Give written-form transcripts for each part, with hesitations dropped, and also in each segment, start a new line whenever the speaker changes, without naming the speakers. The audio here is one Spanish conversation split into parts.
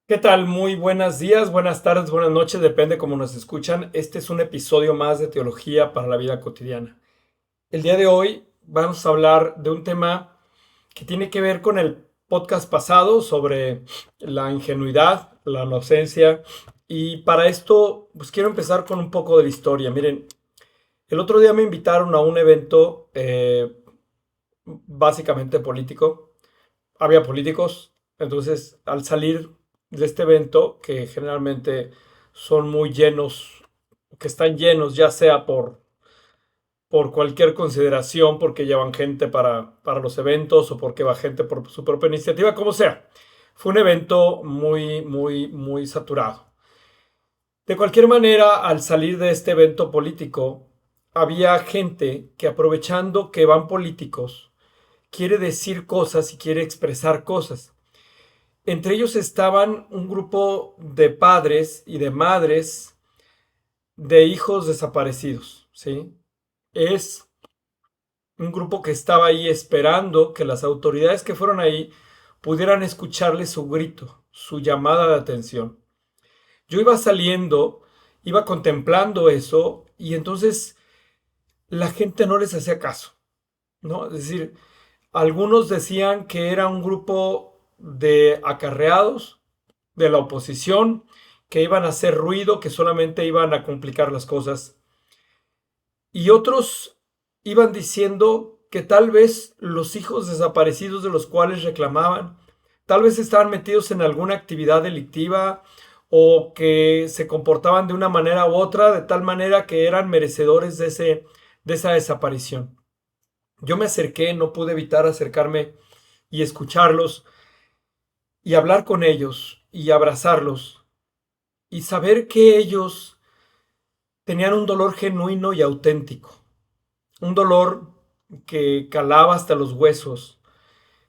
¿Qué tal? Muy buenos días, buenas tardes, buenas noches, depende cómo nos escuchan. Este es un episodio más de Teología para la vida cotidiana. El día de hoy vamos a hablar de un tema que tiene que ver con el podcast pasado sobre la ingenuidad, la inocencia. Y para esto, pues quiero empezar con un poco de la historia. Miren, el otro día me invitaron a un evento básicamente político. Había políticos, entonces al salir de este evento, que generalmente son muy llenos, que están llenos ya sea por cualquier consideración, porque llevan gente para los eventos o porque va gente por su propia iniciativa, como sea. Fue un evento muy, muy, muy saturado. De cualquier manera, al salir de este evento político, había gente que aprovechando que van políticos, quiere decir cosas y quiere expresar cosas. Entre ellos estaban un grupo de padres y de madres de hijos desaparecidos, ¿sí? Es un grupo que estaba ahí esperando que las autoridades que fueron ahí pudieran escucharle su grito, su llamada de atención. Yo iba saliendo, iba contemplando eso y entonces la gente no les hacía caso, ¿no? Es decir, algunos decían que era un grupo de acarreados de la oposición que iban a hacer ruido, que solamente iban a complicar las cosas. Y otros iban diciendo que tal vez los hijos desaparecidos de los cuales reclamaban, tal vez estaban metidos en alguna actividad delictiva o que se comportaban de una manera u otra, de tal manera que eran merecedores de esa desaparición. Yo me acerqué, no pude evitar acercarme y escucharlos y hablar con ellos y abrazarlos y saber que ellos tenían un dolor genuino y auténtico, un dolor que calaba hasta los huesos,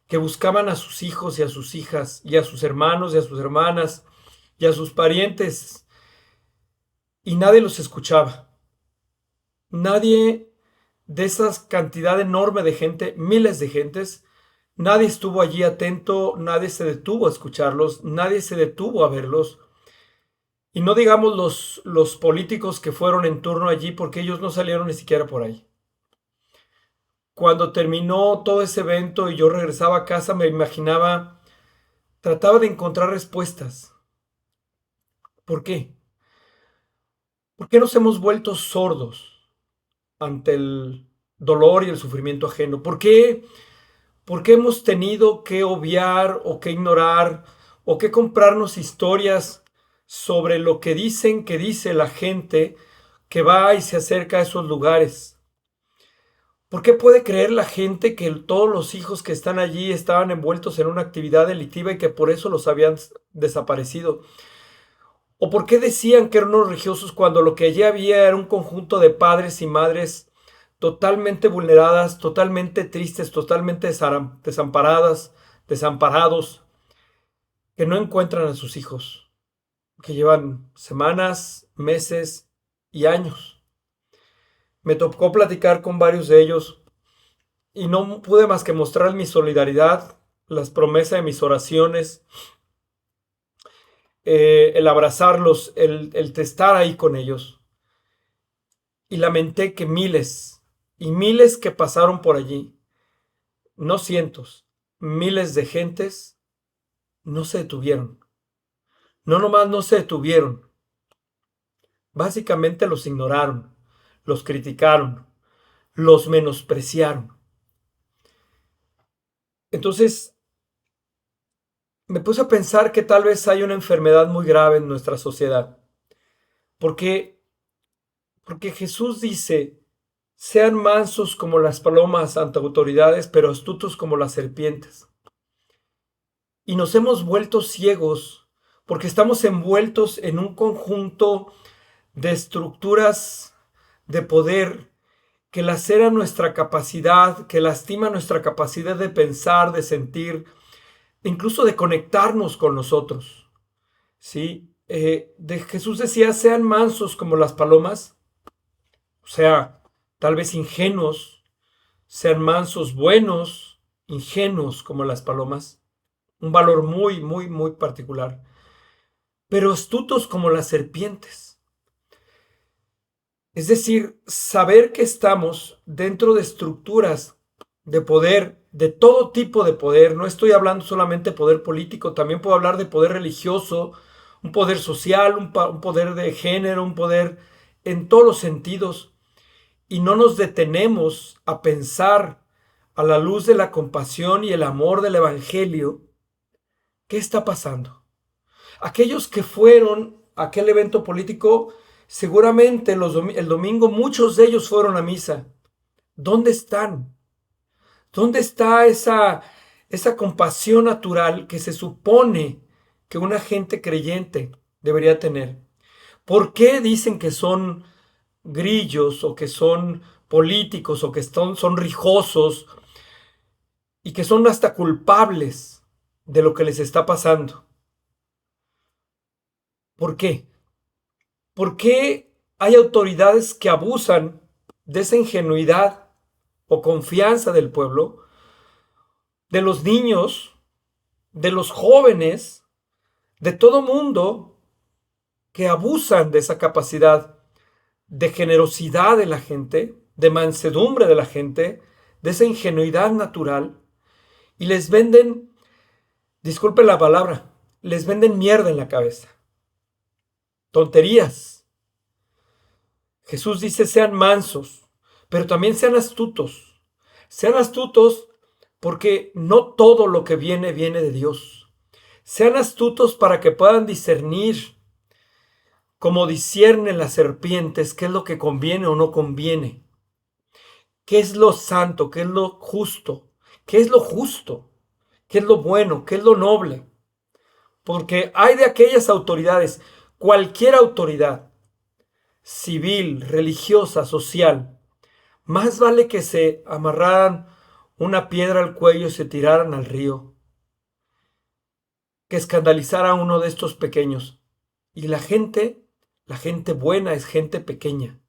que buscaban a sus hijos y a sus hijas y a sus hermanos y a sus hermanas y a sus parientes y nadie los escuchaba. Nadie de esa cantidad enorme de gente, miles de gentes, nadie estuvo allí atento, nadie se detuvo a escucharlos, nadie se detuvo a verlos. Y no digamos los políticos que fueron en turno allí porque ellos no salieron ni siquiera por ahí. Cuando terminó todo ese evento y yo regresaba a casa, me imaginaba, trataba de encontrar respuestas. ¿Por qué? ¿Por qué nos hemos vuelto sordos ante el dolor y el sufrimiento ajeno? ¿Por qué hemos tenido que obviar o que ignorar o que comprarnos historias sobre lo que dice la gente que va y se acerca a esos lugares? ¿Por qué puede creer la gente que todos los hijos que están allí estaban envueltos en una actividad delictiva y que por eso los habían desaparecido? ¿O por qué decían que eran unos religiosos cuando lo que allí había era un conjunto de padres y madres totalmente vulneradas, totalmente tristes, totalmente desamparadas, desamparados, que no encuentran a sus hijos, que llevan semanas, meses y años? Me tocó platicar con varios de ellos y no pude más que mostrar mi solidaridad, las promesas de mis oraciones, el abrazarlos, el estar ahí con ellos. Y lamenté que miles y miles que pasaron por allí, no cientos, miles de gentes, no se detuvieron. No nomás no se detuvieron, básicamente los ignoraron, los criticaron, los menospreciaron. Entonces me puse a pensar que tal vez hay una enfermedad muy grave en nuestra sociedad. Porque Porque Jesús dice, sean mansos como las palomas ante autoridades, pero astutos como las serpientes. Y nos hemos vuelto ciegos porque estamos envueltos en un conjunto de estructuras de poder que laceran nuestra capacidad, que lastima nuestra capacidad de pensar, de sentir, incluso de conectarnos con nosotros. ¿Sí? Jesús decía, sean mansos como las palomas, o sea, tal vez ingenuos, sean mansos, buenos, ingenuos como las palomas, un valor muy, muy, muy particular. pero astutos como las serpientes. Es decir, saber que estamos dentro de estructuras de poder, de todo tipo de poder. No estoy hablando solamente de poder político, también puedo hablar de poder religioso, un poder social, un poder de género, un poder en todos los sentidos. Y no nos detenemos a pensar a la luz de la compasión y el amor del Evangelio, ¿qué está pasando? Aquellos que fueron a aquel evento político, seguramente el domingo muchos de ellos fueron a misa. ¿Dónde están? ¿Dónde está esa compasión natural que se supone que una gente creyente debería tener? ¿Por qué dicen que son grillos o que son políticos o que son rijosos y que son hasta culpables de lo que les está pasando? ¿Por qué? ¿Por qué hay autoridades que abusan de esa ingenuidad o confianza del pueblo, de los niños, de los jóvenes, de todo mundo que abusan de esa capacidad de generosidad de la gente, de mansedumbre de la gente, de esa ingenuidad natural, y les venden, disculpen la palabra, les venden mierda en la cabeza, tonterías? Jesús dice sean mansos, pero también sean astutos. Sean astutos porque no todo lo que viene viene de Dios. Sean astutos para que puedan discernir, como disciernen las serpientes, qué es lo que conviene o no conviene. ¿Qué es lo santo? ¿Qué es lo justo? ¿Qué es lo justo? ¿Qué es lo bueno? ¿Qué es lo noble? Porque hay de aquellas autoridades, cualquier autoridad, civil, religiosa, social, más vale que se amarraran una piedra al cuello y se tiraran al río, que escandalizar a uno de estos pequeños. Y la gente buena es gente pequeña.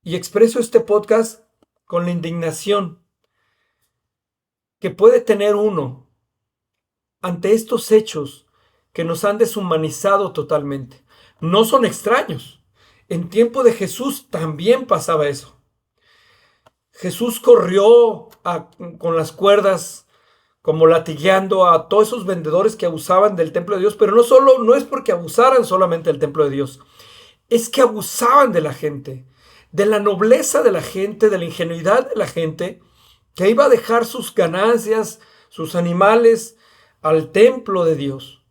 Y expreso este podcast con la indignación que puede tener uno ante estos hechos que nos han deshumanizado totalmente. No son extraños. En tiempo de Jesús también pasaba eso. Jesús corrió con las cuerdas como latigueando a todos esos vendedores que abusaban del templo de Dios, pero no es porque abusaran solamente del templo de Dios, es que abusaban de la gente, de la nobleza de la gente, de la ingenuidad de la gente, que iba a dejar sus ganancias, sus animales al templo de Dios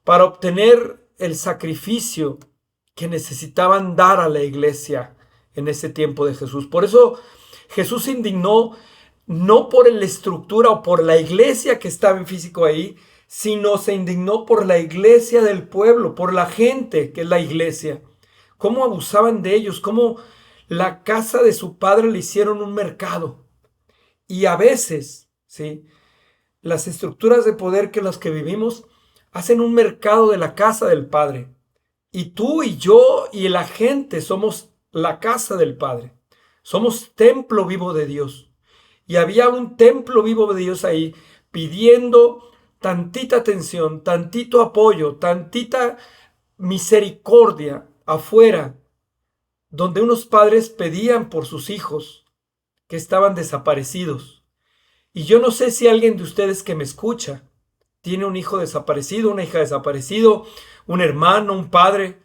para obtener el sacrificio que necesitaban dar a la iglesia en ese tiempo de Jesús. Por eso Jesús se indignó no por la estructura o por la iglesia que estaba en físico ahí, sino se indignó por la iglesia del pueblo, por la gente que es la iglesia. Cómo abusaban de ellos, cómo la casa de su padre le hicieron un mercado. Y a veces, ¿sí?, las estructuras de poder que las que vivimos hacen un mercado de la casa del Padre. Y tú y yo y la gente somos la casa del Padre. Somos templo vivo de Dios. Y había un templo vivo de Dios ahí pidiendo tantita atención, tantito apoyo, tantita misericordia afuera, donde unos padres pedían por sus hijos que estaban desaparecidos. Y yo no sé si alguien de ustedes que me escucha tiene un hijo desaparecido, una hija desaparecido, un hermano, un padre.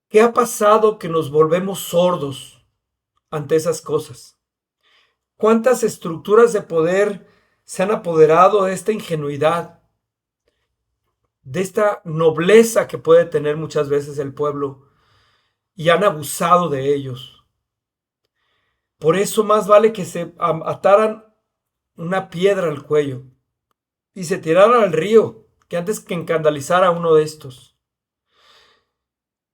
¿Qué ha pasado que nos volvemos sordos ante esas cosas? ¿Cuántas estructuras de poder se han apoderado de esta ingenuidad, de esta nobleza que puede tener muchas veces el pueblo y han abusado de ellos? Por eso más vale que se ataran una piedra al cuello y se tiraran al río que antes que escandalizar a uno de estos.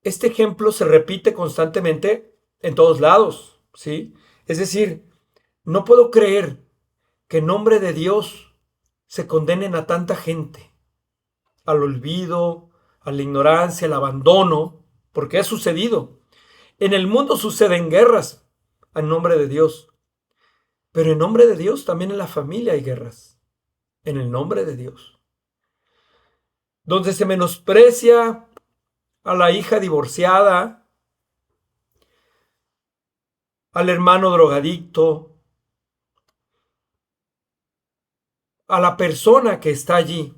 Este ejemplo se repite constantemente en todos lados, ¿sí? Es decir, no puedo creer que en nombre de Dios se condenen a tanta gente al olvido, a la ignorancia, al abandono, porque ha sucedido. En el mundo suceden guerras en nombre de Dios, pero en nombre de Dios también en la familia hay guerras, en el nombre de Dios. donde se menosprecia a la hija divorciada, al hermano drogadicto, a la persona que está allí,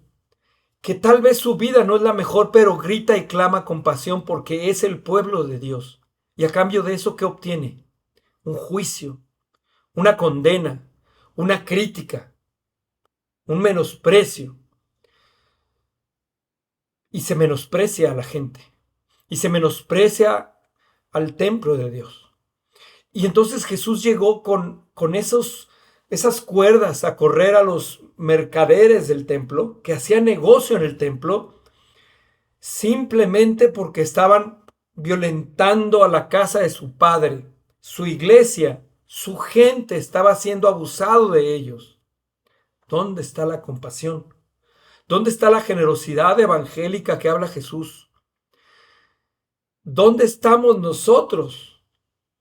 que tal vez su vida no es la mejor, pero grita y clama con pasión porque es el pueblo de Dios. Y a cambio de eso, ¿qué obtiene? Un juicio, una condena, una crítica, un menosprecio. Y se menosprecia a la gente. Y se menosprecia al templo de Dios. Y entonces Jesús llegó con esas cuerdas a correr a los mercaderes del templo, que hacían negocio en el templo, simplemente porque estaban violentando a la casa de su padre, su iglesia, su gente estaba siendo abusado de ellos. ¿Dónde está la compasión? ¿Dónde está la generosidad evangélica que habla Jesús? ¿Dónde estamos nosotros?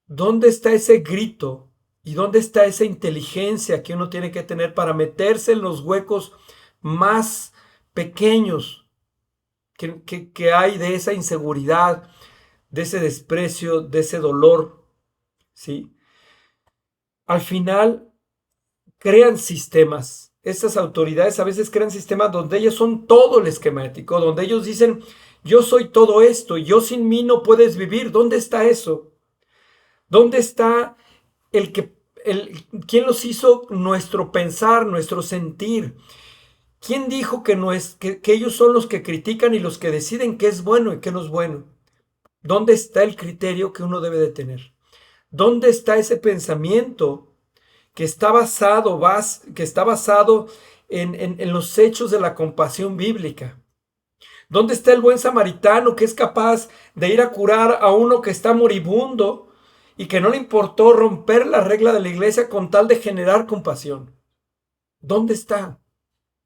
¿Dónde está ese grito? ¿Y dónde está esa inteligencia que uno tiene que tener para meterse en los huecos más pequeños que hay de esa inseguridad, de ese desprecio, de ese dolor? ¿Sí? Al final crean sistemas. Estas autoridades a veces crean sistemas donde ellos son todo el esquemático, donde ellos dicen, yo soy todo esto, yo sin mí no puedes vivir. ¿Dónde está eso? ¿Dónde está quién los hizo nuestro pensar, nuestro sentir? ¿Quién dijo que ellos son los que critican y los que deciden qué es bueno y qué no es bueno? ¿Dónde está el criterio que uno debe de tener? ¿Dónde está ese pensamiento que está basado en los hechos de la compasión bíblica? ¿Dónde está el buen samaritano que es capaz de ir a curar a uno que está moribundo y que no le importó romper la regla de la iglesia con tal de generar compasión? ¿Dónde está?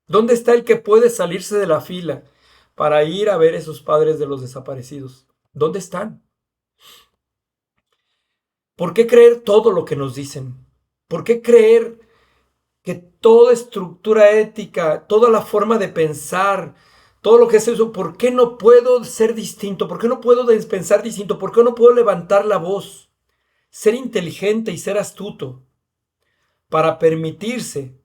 ¿Dónde está el que puede salirse de la fila para ir a ver a esos padres de los desaparecidos? ¿Dónde están? ¿Por qué creer todo lo que nos dicen? ¿Por qué creer que toda estructura ética, toda la forma de pensar, todo lo que es eso, ¿por qué no puedo ser distinto? ¿Por qué no puedo pensar distinto? ¿Por qué no puedo levantar la voz? Ser inteligente y ser astuto para permitirse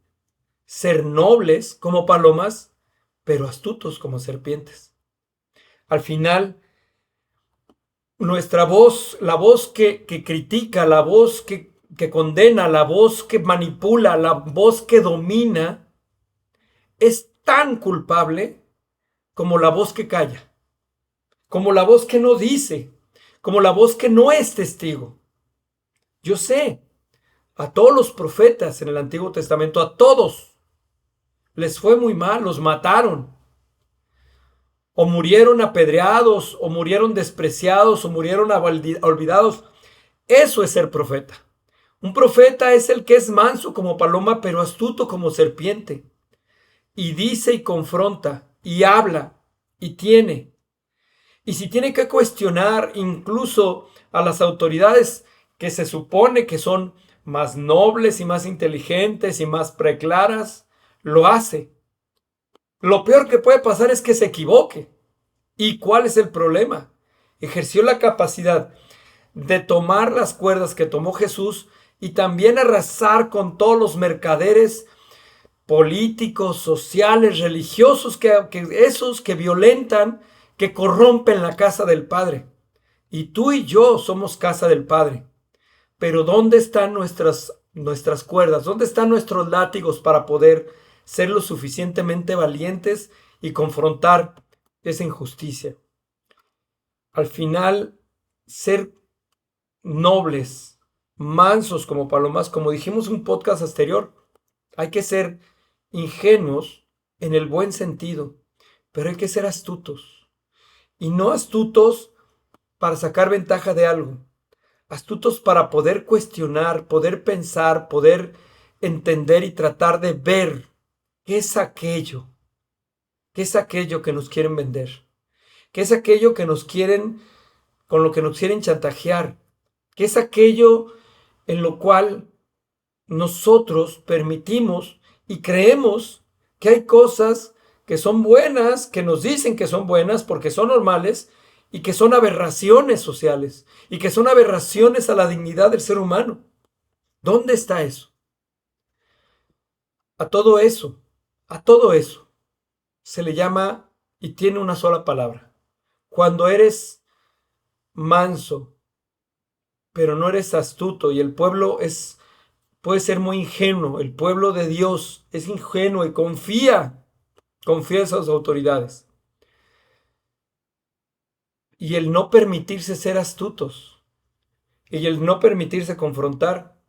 ser nobles como palomas, pero astutos como serpientes. Al final, nuestra voz, la voz que critica, la voz que condena, la voz que manipula, la voz que domina, es tan culpable como la voz que calla, como la voz que no dice, como la voz que no es testigo. Yo sé, a todos los profetas en el Antiguo Testamento, a todos les fue muy mal, los mataron, o murieron apedreados, o murieron despreciados, o murieron olvidados. Eso es ser profeta. Un profeta es el que es manso como paloma, pero astuto como serpiente. Y dice y confronta, y habla, y tiene. Y si tiene que cuestionar incluso a las autoridades que se supone que son más nobles y más inteligentes y más preclaras, lo hace. Lo peor que puede pasar es que se equivoque. ¿Y cuál es el problema? Ejerció la capacidad de tomar las cuerdas que tomó Jesús y también arrasar con todos los mercaderes políticos, sociales, religiosos, esos que violentan, que corrompen la casa del Padre. Y tú y yo somos casa del Padre. Pero ¿dónde están nuestras cuerdas? ¿Dónde están nuestros látigos para poder ser lo suficientemente valientes y confrontar esa injusticia? Al final, ser nobles, mansos como palomas, como dijimos en un podcast anterior, hay que ser ingenuos en el buen sentido, pero hay que ser astutos. Y no astutos para sacar ventaja de algo, astutos para poder cuestionar, poder pensar, poder entender y tratar de ver qué es aquello que nos quieren vender, qué es aquello que nos quieren, con lo que nos quieren chantajear, qué es aquello en lo cual nosotros permitimos y creemos que hay cosas que son buenas, que nos dicen que son buenas porque son normales y que son aberraciones sociales y que son aberraciones a la dignidad del ser humano. ¿Dónde está eso? A todo eso, a todo eso se le llama y tiene una sola palabra. Cuando eres manso, pero no eres astuto y el pueblo puede ser muy ingenuo, el pueblo de Dios es ingenuo y confía en sus autoridades. Y el no permitirse ser astutos y el no permitirse confrontar,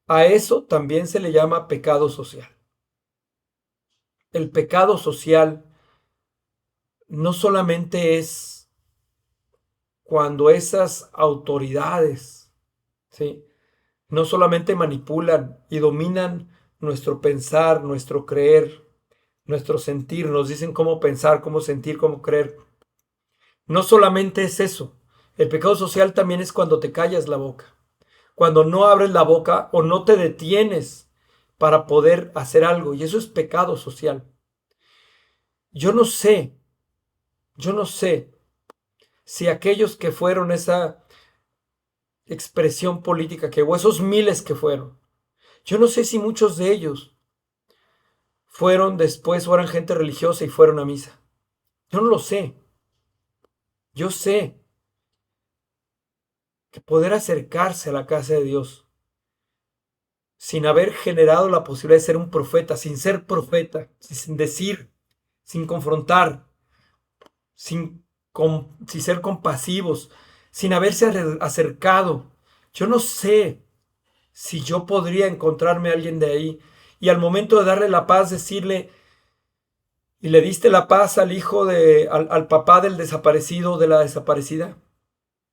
a eso también se le llama pecado social. El pecado social no solamente es cuando esas autoridades, ¿sí?, no solamente manipulan y dominan nuestro pensar, nuestro creer, nuestro sentir, nos dicen cómo pensar, cómo sentir, cómo creer. No solamente es eso. El pecado social también es cuando te callas la boca, cuando no abres la boca o no te detienes para poder hacer algo, y eso es pecado social. Yo no sé, yo no sé si aquellos que fueron esa expresión política que hubo, esos miles que fueron, yo no sé si muchos de ellos fueron después o eran gente religiosa y fueron a misa. Yo no lo sé. Yo sé que poder acercarse a la casa de Dios sin haber generado la posibilidad de ser un profeta, sin ser profeta, sin decir, sin confrontar, sin ser compasivos, sin haberse acercado. Yo no sé si yo podría encontrarme a alguien de ahí y al momento de darle la paz decirle, y le diste la paz al al papá del desaparecido, de la desaparecida.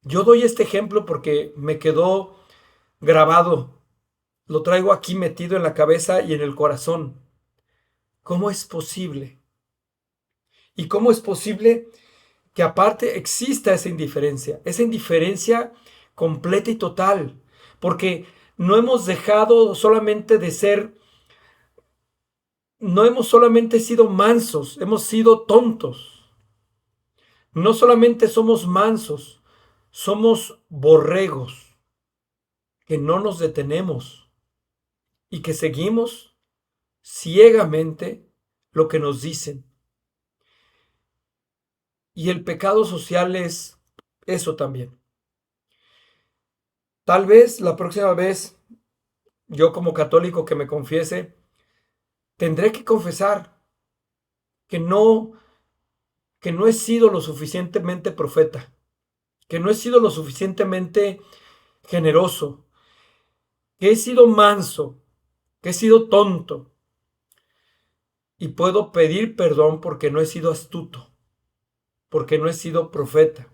Yo doy este ejemplo porque me quedó grabado, lo traigo aquí metido en la cabeza y en el corazón. ¿Cómo es posible? ¿Y cómo es posible que aparte exista esa indiferencia completa y total? Porque no hemos dejado solamente de ser, no hemos solamente sido mansos, hemos sido tontos. No solamente somos mansos, somos borregos que no nos detenemos y que seguimos ciegamente lo que nos dicen. Y el pecado social es eso también. Tal vez la próxima vez, yo como católico que me confiese, tendré que confesar que que no he sido lo suficientemente profeta, que no he sido lo suficientemente generoso, que he sido manso, que he sido tonto. Y puedo pedir perdón porque no he sido astuto, porque no he sido profeta,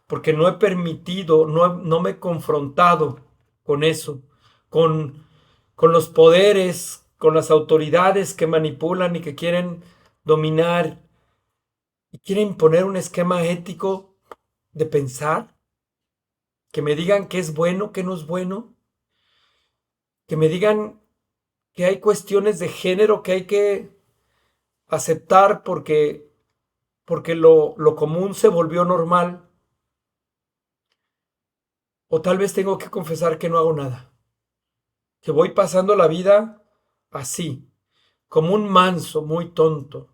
porque no he permitido, no me he confrontado con eso, con, con los poderes, con las autoridades que manipulan y que quieren dominar y quieren imponer un esquema ético de pensar, que me digan qué es bueno, qué no es bueno, que me digan que hay cuestiones de género que hay que aceptar porque lo común se volvió normal. O tal vez tengo que confesar que no hago nada, que voy pasando la vida así, como un manso muy tonto,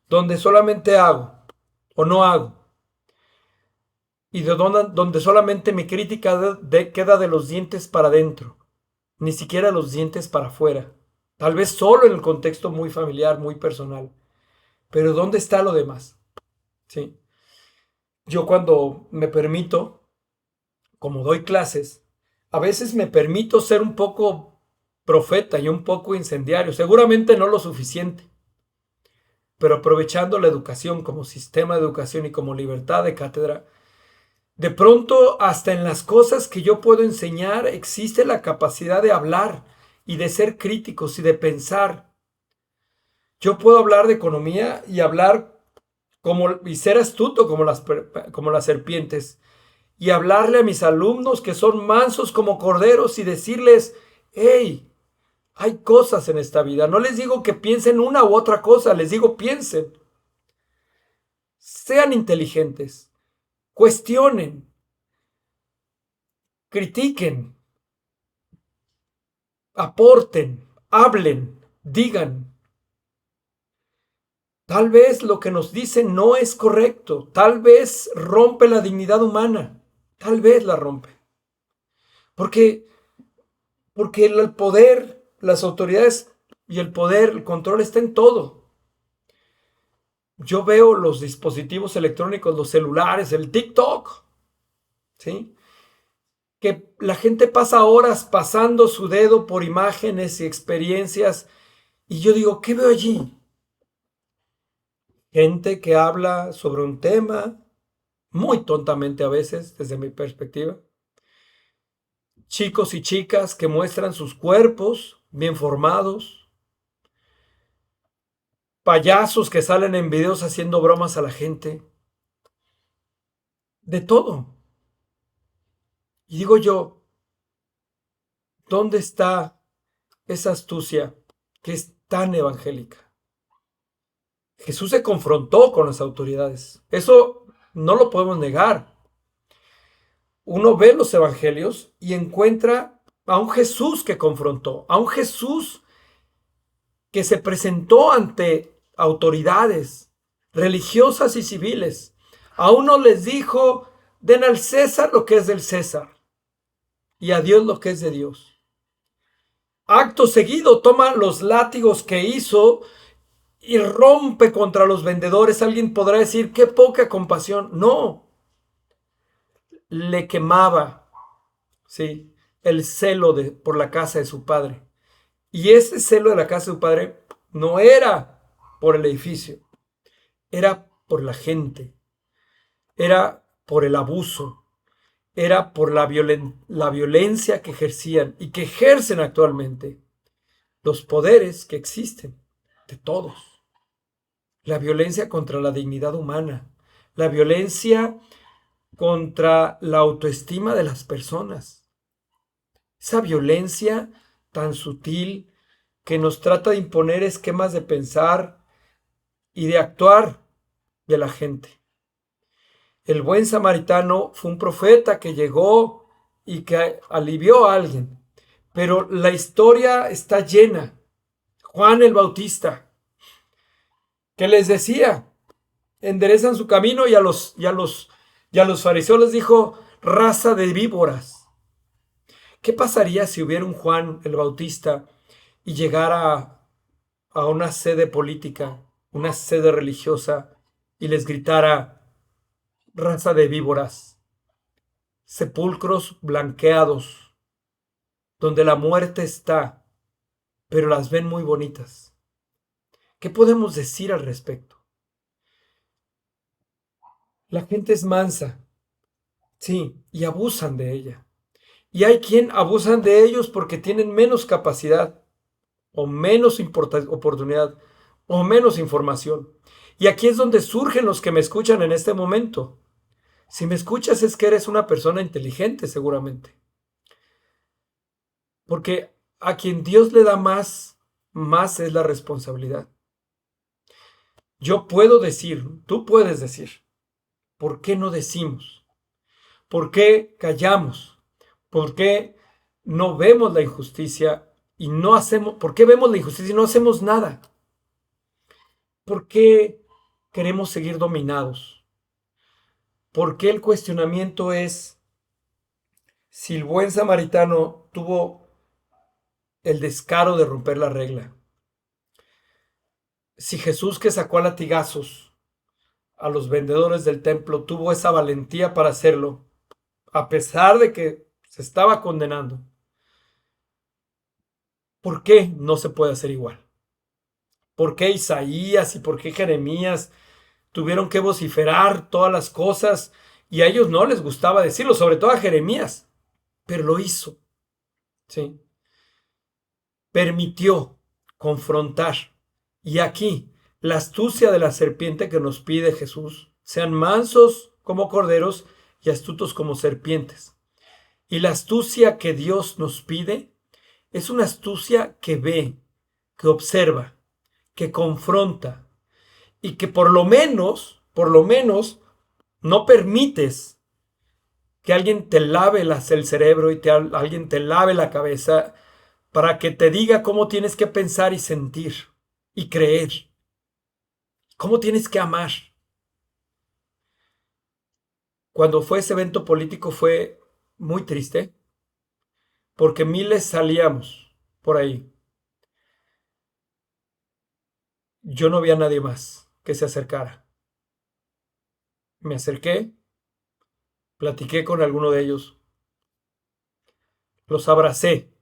donde solamente hago o no hago, y donde solamente mi crítica queda de los dientes para adentro, ni siquiera los dientes para afuera, tal vez solo en el contexto muy familiar, muy personal, pero ¿dónde está lo demás? ¿Sí? Yo cuando me permito, como doy clases, a veces me permito ser un poco profeta y un poco incendiario, seguramente no lo suficiente, pero aprovechando la educación como sistema de educación y como libertad de cátedra, de pronto hasta en las cosas que yo puedo enseñar existe la capacidad de hablar y de ser críticos y de pensar. Yo puedo hablar de economía y hablar y ser astuto como las serpientes y hablarle a mis alumnos que son mansos como corderos y decirles, hey, Hay cosas en esta vida. No les digo que piensen una u otra cosa, les digo piensen. Sean inteligentes, cuestionen, critiquen, aporten, hablen, digan. Tal vez lo que nos dicen no es correcto, tal vez rompe la dignidad humana, tal vez la rompe. Porque, porque el poder, las autoridades y el poder, el control está en todo. Yo veo los dispositivos electrónicos, los celulares, el TikTok, ¿sí? Que la gente pasa horas pasando su dedo por imágenes y experiencias. Y yo digo, ¿qué veo allí? Gente que habla sobre un tema, muy tontamente a veces, desde mi perspectiva. Chicos y chicas que muestran sus cuerpos bien formados. Payasos que salen en videos haciendo bromas a la gente. De todo. Y digo yo, ¿dónde está esa astucia que es tan evangélica? Jesús se confrontó con las autoridades. Eso no lo podemos negar. Uno ve los evangelios y encuentra a un Jesús que confrontó, a un Jesús que se presentó ante autoridades religiosas y civiles. A uno les dijo, den al César lo que es del César y a Dios lo que es de Dios. Acto seguido toma los látigos que hizo y rompe contra los vendedores. Alguien podrá decir, qué poca compasión. No, le quemaba, sí, el celo por la casa de su padre. Y ese celo de la casa de su padre no era por el edificio, era por la gente, era por el abuso, era por la violencia que ejercían y que ejercen actualmente los poderes que existen de todos. La violencia contra la dignidad humana, la violencia contra la autoestima de las personas. Esa violencia tan sutil que nos trata de imponer esquemas de pensar y de actuar de la gente. El buen samaritano fue un profeta que llegó y que alivió a alguien, pero la historia está llena. Juan el Bautista, que les decía, enderezan su camino y a los fariseos les dijo, raza de víboras. ¿Qué pasaría si hubiera un Juan el Bautista y llegara a una sede política, una sede religiosa y les gritara, raza de víboras, sepulcros blanqueados, donde la muerte está, pero las ven muy bonitas? ¿Qué podemos decir al respecto? La gente es mansa, sí, y abusan de ella. Y hay quien abusan de ellos porque tienen menos capacidad o menos oportunidad o menos información. Y aquí es donde surgen los que me escuchan en este momento. Si me escuchas es que eres una persona inteligente seguramente. Porque a quien Dios le da más, más es la responsabilidad. Yo puedo decir, tú puedes decir, ¿por qué no decimos? ¿Por qué callamos? ¿Por qué no vemos la injusticia y no hacemos? ¿Por qué vemos la injusticia y no hacemos nada? ¿Por qué queremos seguir dominados? ¿Por qué el cuestionamiento es si el buen samaritano tuvo el descaro de romper la regla? Si Jesús, que sacó a latigazos a los vendedores del templo, tuvo esa valentía para hacerlo, a pesar de que se estaba condenando, ¿por qué no se puede hacer igual? ¿Por qué Isaías y por qué Jeremías tuvieron que vociferar todas las cosas y a ellos no les gustaba decirlo, sobre todo a Jeremías, pero lo hizo, ¿sí? Permitió confrontar. Y aquí, la astucia de la serpiente que nos pide Jesús, sean mansos como corderos y astutos como serpientes. Y la astucia que Dios nos pide Es una astucia que ve, que observa, que confronta y que por lo menos, no permites que alguien te lave el cerebro y alguien te lave la cabeza para que te diga cómo tienes que pensar y sentir y creer, cómo tienes que amar. Cuando fue ese evento político fue muy triste porque miles salíamos por ahí. Yo no vi a nadie más que se acercara. Me acerqué, platiqué con alguno de ellos, los abracé,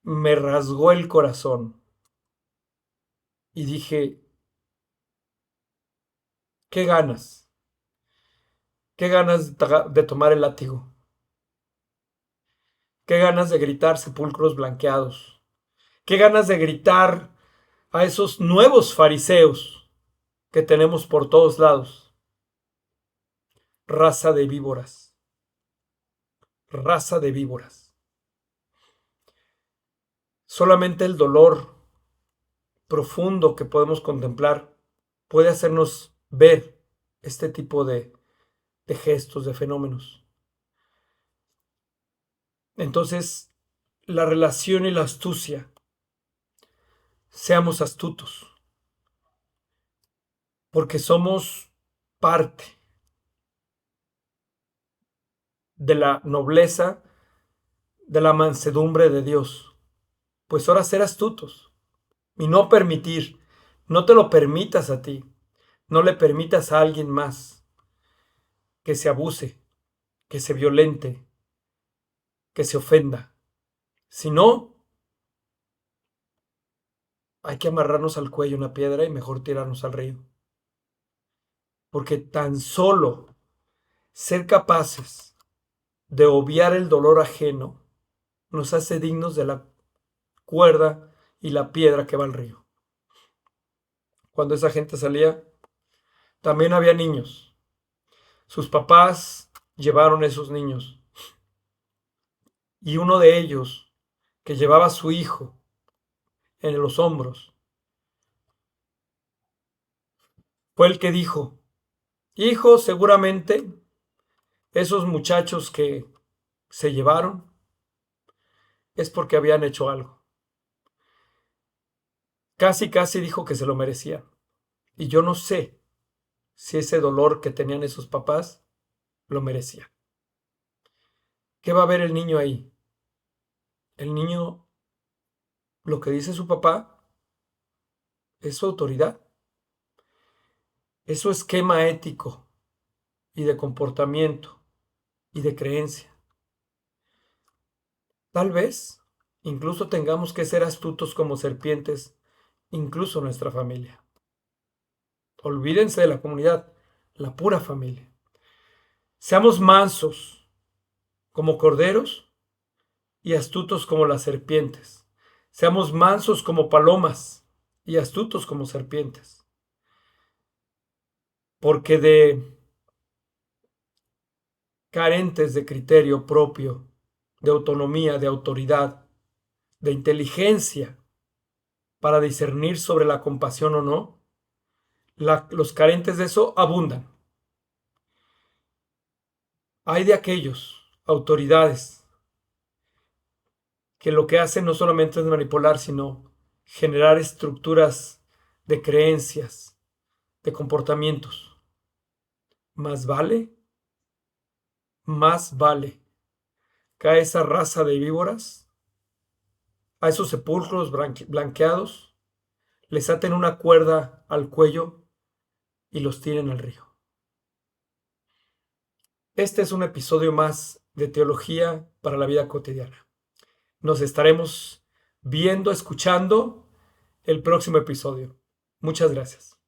me rasgó el corazón y dije, qué ganas, qué ganas de tomar el látigo, qué ganas de gritar sepulcros blanqueados, qué ganas de gritar a esos nuevos fariseos que tenemos por todos lados, raza de víboras, raza de víboras. Solamente el dolor profundo que podemos contemplar puede hacernos ver este tipo de gestos, de fenómenos. Entonces, la relación y la astucia, seamos astutos, porque somos parte de la nobleza, de la mansedumbre de Dios. Pues ahora ser astutos y no permitir, no te lo permitas a ti, no le permitas a alguien más que se abuse, que se violente, que se ofenda. Si no, hay que amarrarnos al cuello una piedra y mejor tirarnos al río. Porque tan solo ser capaces de obviar el dolor ajeno nos hace dignos de la cuerda y la piedra que va al río. Cuando esa gente salía, también había niños. Sus papás llevaron esos niños. Y uno de ellos, que llevaba a su hijo en los hombros, fue el que dijo, hijo, seguramente esos muchachos que se llevaron es porque habían hecho algo. Casi, casi dijo que se lo merecían. Y yo no sé si ese dolor que tenían esos papás lo merecía. ¿Qué va a ver el niño ahí? El niño, lo que dice su papá, es su autoridad, es su esquema ético y de comportamiento y de creencia. Tal vez incluso tengamos que ser astutos como serpientes, incluso nuestra familia. Olvídense de la comunidad, la pura familia. Seamos mansos como corderos y astutos como las serpientes. Seamos mansos como palomas y astutos como serpientes. Porque de carentes de criterio propio, de autonomía, de autoridad, de inteligencia para discernir sobre la compasión o no, los carentes de eso abundan. Hay de aquellos autoridades que lo que hacen no solamente es manipular, sino generar estructuras de creencias, de comportamientos. Más vale, más vale que a esa raza de víboras, a esos sepulcros blanqueados, les aten una cuerda al cuello y los tiren al río. Este es un episodio más de Teología para la Vida Cotidiana. Nos estaremos viendo, escuchando el próximo episodio. Muchas gracias.